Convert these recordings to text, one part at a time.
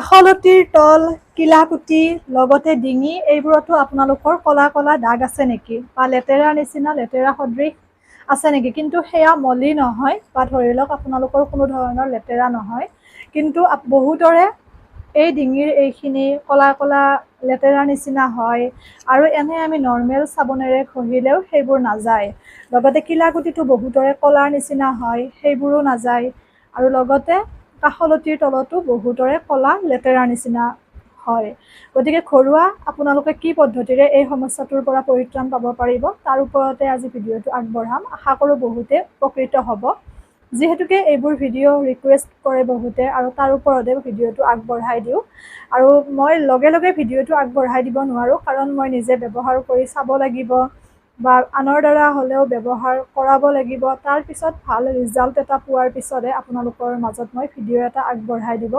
কাষলতিৰ তল, কিলাকুটি, লগতে ডিঙি এইবোৰতো আপোনালোকৰ কলা কলা দাগ আছে নেকি বা লেতেৰা নিচিনা লেতেৰা সদৃশ আছে নেকি? কিন্তু সেয়া মলি নহয় বা ধৰি লওক আপোনালোকৰ কোনো ধৰণৰ লেতেৰা নহয়, কিন্তু বহুতৰে এই ডিঙিৰ এইখিনি কলা কলা লেতেৰা নিচিনা হয় আৰু এনে আমি নৰ্মেল চাবোনেৰে ঘঁহিলেও সেইবোৰ নাযায়। লগতে কিলাকুটিটো বহুতৰে কলাৰ নিচিনা হয়, সেইবোৰো নাযায়। আৰু লগতে কাষলতিৰ তলতো বহুতৰে কলা লেতেৰা নিচিনা হয়। গতিকে ঘৰুৱা আপোনালোকে কি পদ্ধতিৰে এই সমস্যাটোৰ পৰা পৰিত্ৰাণ পাব পাৰিব তাৰ ওপৰতে আজি ভিডিঅ'টো আগবঢ়াম। আশা কৰোঁ বহুতে উপকৃত হ'ব। যিহেতুকে এইবোৰ ভিডিঅ' ৰিকুৱেষ্ট কৰে বহুতে আৰু তাৰ ওপৰতে ভিডিঅ'টো আগবঢ়াই দিওঁ। আৰু মই লগে লগে ভিডিঅ'টো আগবঢ়াই দিব নোৱাৰোঁ, কাৰণ মই নিজে ব্যৱহাৰ কৰি চাব লাগিব বা আনৰ দ্বাৰা হ'লেও ব্যৱহাৰ কৰাব লাগিব। তাৰপিছত ভাল ৰিজাল্ট এটা পোৱাৰ পিছতহে আপোনালোকৰ মাজত মই ভিডিঅ' এটা আগবঢ়াই দিব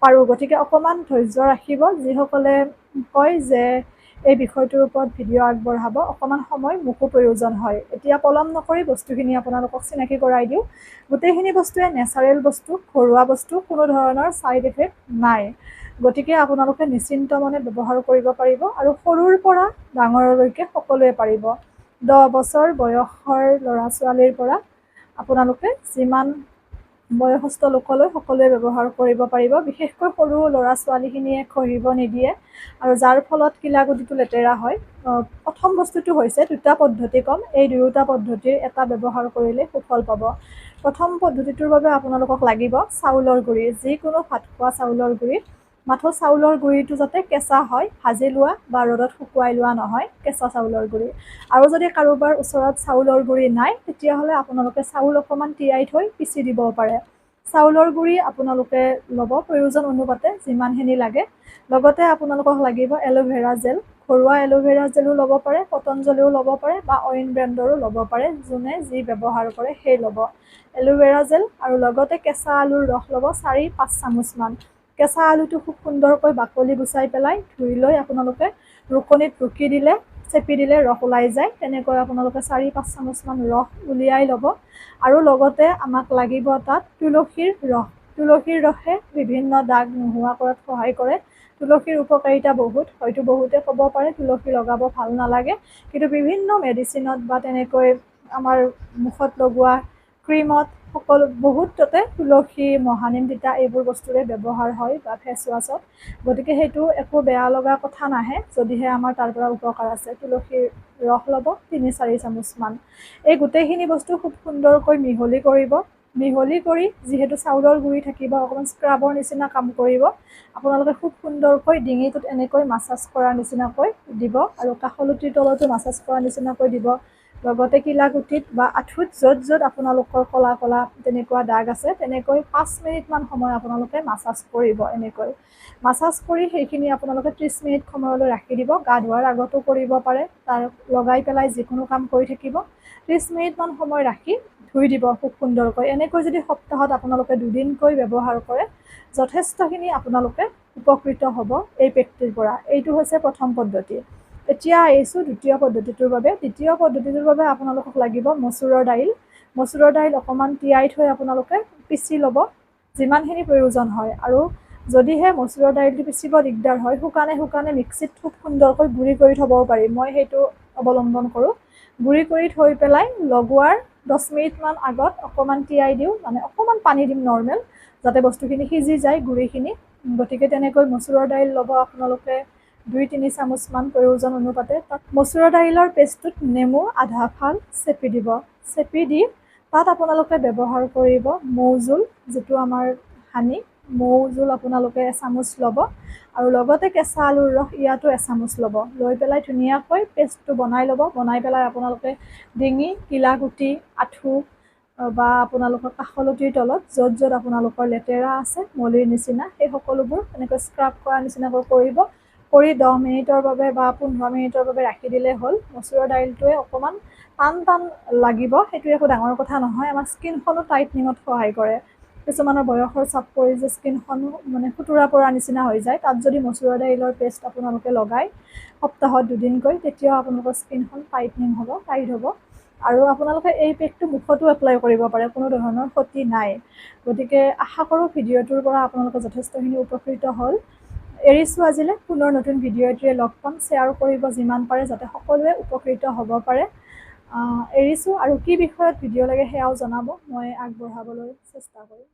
পাৰোঁ। গতিকে অকণমান ধৈৰ্য ৰাখিব। যিসকলে কয় যে এই বিষয়টোৰ ওপৰত ভিডিঅ' আগবঢ়াব, অকণমান সময় মোকো প্ৰয়োজন হয়। এতিয়া পলম নকৰি বস্তুখিনি আপোনালোকক চিনাকি কৰাই দিওঁ। গোটেইখিনি বস্তুৱে নেচাৰেল বস্তু, ঘৰুৱা বস্তু, কোনো ধৰণৰ ছাইড ইফেক্ট নাই। গতিকে আপোনালোকে নিশ্চিন্ত মনে ব্যৱহাৰ কৰিব পাৰিব আৰু সৰুৰ পৰা ডাঙৰলৈকে সকলোৱে পাৰিব। 10 বছৰ বয়সৰ ল'ৰা ছোৱালীৰ পৰা আপোনালোকে যিমান বয়সস্থ লোকলৈ সকলোৱে ব্যৱহাৰ কৰিব পাৰিব। বিশেষকৈ সৰু ল'ৰা ছোৱালীখিনিয়ে ঘঁহিব নিদিয়ে আৰু যাৰ ফলত কিলাকুটিটো লেতেৰা হয়। প্ৰথম বস্তুটো হৈছে দুটা পদ্ধতি ক'ম, এই দুয়োটা পদ্ধতিৰ এটা ব্যৱহাৰ কৰিলে সুফল পাব। প্ৰথম পদ্ধতিটোৰ বাবে আপোনালোকক লাগিব চাউলৰ গুড়ি, যিকোনো ভাত খোৱা চাউলৰ গুড়ি। মাথো চাউলৰ গুড়িটো যাতে কেঁচা হয়, ভাজি লোৱা বা ৰ'দত শুকুৱাই লোৱা নহয়, কেঁচা চাউলৰ গুড়ি। আৰু যদি কাৰোবাৰ ওচৰত চাউলৰ গুড়ি নাই, তেতিয়াহ'লে আপোনালোকে চাউল অকণমান তিয়াই থৈ পিচি দিব পাৰে। চাউলৰ গুড়ি আপোনালোকে ল'ব প্ৰয়োজন অনুপাতে যিমানখিনি লাগে। লগতে আপোনালোকক লাগিব এল'ভেৰা জেল। ঘৰুৱা এল'ভেৰা জেলো ল'ব পাৰে, পতঞ্জলিও ল'ব পাৰে বা অইন ব্ৰেণ্ডৰো ল'ব পাৰে, যোনে যি ব্যৱহাৰ কৰে সেই ল'ব। এল'ভেৰা জেল আৰু লগতে কেঁচা আলুৰ ৰস ল'ব 4-5 চামুচমান। কেঁচা আলুটো খুব সুন্দৰকৈ বাকলি গুচাই পেলাই ধুই লৈ আপোনালোকে ৰুকনিত ৰুকি দিলে, চেপি দিলে ৰস ওলাই যায়। তেনেকৈ আপোনালোকে 4-5 চামুচমান ৰস উলিয়াই ল'ব। আৰু লগতে আমাক লাগিব তাত তুলসীৰ ৰস। তুলসীৰ ৰসে বিভিন্ন দাগ নোহোৱা কৰাত সহায় কৰে। তুলসীৰ উপকাৰিতা বহুত, হয়তো বহুতে ক'ব পাৰে তুলসী লগাব ভাল নালাগে, কিন্তু বিভিন্ন মেডিচিনত বা তেনেকৈ আমাৰ মুখত লগোৱা ক্ৰীমত বহুততে তুলসী, মহানিম তিতা এইবোৰ বস্তুৰে ব্যৱহাৰ হয় বা ফেচ ৱাছত। গতিকে সেইটো একো বেয়া লগা কথা নাহে, যদিহে আমাৰ তাৰ পৰা উপকাৰ আছে। তুলসীৰ ৰস ল'ব 3-4 চামুচমান। এই গোটেইখিনি বস্তু খুব সুন্দৰকৈ মিহলি কৰিব। মিহলি কৰি যিহেতু চাউলৰ গুড়ি থাকিব, অকণমান স্ক্ৰাবৰ নিচিনা কাম কৰিব। আপোনালোকে খুব সুন্দৰকৈ ডিঙিটোত এনেকৈ মাছাজ কৰাৰ নিচিনাকৈ দিব আৰু কাষলতিৰ তলতো মাছাজ কৰাৰ নিচিনাকৈ দিব। লগতে কিলাকুটিত বা আঁঠুত য'ত য'ত আপোনালোকৰ কলা কলা তেনেকুৱা দাগ আছে, তেনেকৈ 5 মিনিটমান সময় আপোনালোকে মাছাজ কৰিব। এনেকৈ মাছাজ কৰি সেইখিনি আপোনালোকে 30 মিনিট সময়লৈ ৰাখি দিব। গা ধোৱাৰ আগতো কৰিব পাৰে, তাৰ লগাই পেলাই যিকোনো কাম কৰি থাকিব। 30 মিনিটমান সময় ৰাখি ধুই দিব খুব সুন্দৰকৈ। এনেকৈ যদি সপ্তাহত আপোনালোকে 2 দিনকৈ ব্যৱহাৰ কৰে, যথেষ্টখিনি আপোনালোকে উপকৃত হ'ব এই পেকটিৰ পৰা। এইটো হৈছে প্ৰথম পদ্ধতি। এতিয়া আহিছোঁ দ্বিতীয় পদ্ধতিটোৰ বাবে। দ্বিতীয় পদ্ধতিটোৰ বাবে আপোনালোকক লাগিব মচুৰৰ দাইল। মচুৰৰ দাইল অকণমান তিয়াই থৈ আপোনালোকে পিচি ল'ব যিমানখিনি প্ৰয়োজন হয়। আৰু যদিহে মচুৰৰ দাইলটো পিচিব দিগদাৰ হয়, শুকানে শুকানে মিক্সিত খুব সুন্দৰকৈ গুড়ি কৰি থ'বও পাৰি। মই সেইটো অৱলম্বন কৰোঁ। গুড়ি কৰি থৈ পেলাই লগোৱাৰ 10 মিনিটমান আগত অকণমান তিয়াই দিওঁ, মানে অকণমান পানী দিম নৰ্মেল, যাতে বস্তুখিনি সিজি যায় গুড়িখিনি। গতিকে তেনেকৈ মচুৰৰ দাইল ল'ব আপোনালোকে 2-3 চামুচমান প্ৰয়োজন অনুপাতে। তাত মচুৰৰ দাইলৰ পেষ্টটোত নেমু আধা ফাল চেপি দিব। চেপি দি তাত আপোনালোকে ব্যৱহাৰ কৰিব মৌ জোল, যিটো আমাৰ হানি। মৌ জোল আপোনালোকে এচামুচ ল'ব আৰু লগতে কেঁচা আলুৰ ৰস ইয়াতো এচামুচ ল'ব। লৈ পেলাই ধুনীয়াকৈ পেষ্টটো বনাই ল'ব। বনাই পেলাই আপোনালোকে ডিঙি, কিলাকুটি, আঁঠু বা আপোনালোকৰ কাষলতিৰ তলত য'ত য'ত আপোনালোকৰ লেতেৰা আছে মলিৰ নিচিনা, সেই সকলোবোৰ এনেকৈ স্ক্ৰাব কৰাৰ নিচিনাকৈ কৰিব। কৰি 10 মিনিটৰ বাবে বা 15 মিনিটৰ বাবে ৰাখি দিলে হ'ল। মচুৰৰ দাইলটোৱে অকণমান টান টান লাগিব, সেইটো একো ডাঙৰ কথা নহয়। আমাৰ স্কিনখনো টাইটনিঙত সহায় কৰে। কিছুমানৰ বয়সৰ চাপ পৰি যে স্কিনখনো মানে সুতুৰা পৰাৰ নিচিনা হৈ যায়, তাত যদি মচুৰৰ দাইলৰ পেষ্ট আপোনালোকে লগায় সপ্তাহত 2 দিনকৈ, তেতিয়াও আপোনালোকৰ স্কিনখন টাইটনিং হ'ব, টাইট হ'ব। আৰু আপোনালোকে এই পেকটো মুখতো এপ্লাই কৰিব পাৰে, কোনো ধৰণৰ ক্ষতি নাই। গতিকে আশা কৰোঁ ভিডিঅ'টোৰ পৰা আপোনালোকে যথেষ্টখিনি উপকৃত হ'ল। এৰিছোঁ আজিলৈ, পুনৰ নতুন ভিডিঅ' এটিৰে লগ পাম। শ্বেয়াৰ কৰিব যিমান পাৰে যাতে সকলোৱে উপকৃত হ'ব পাৰে। এৰিছোঁ, আৰু কি বিষয়ত ভিডিঅ' লাগে সেয়াও জনাব, মই আগবঢ়াবলৈ চেষ্টা কৰিম।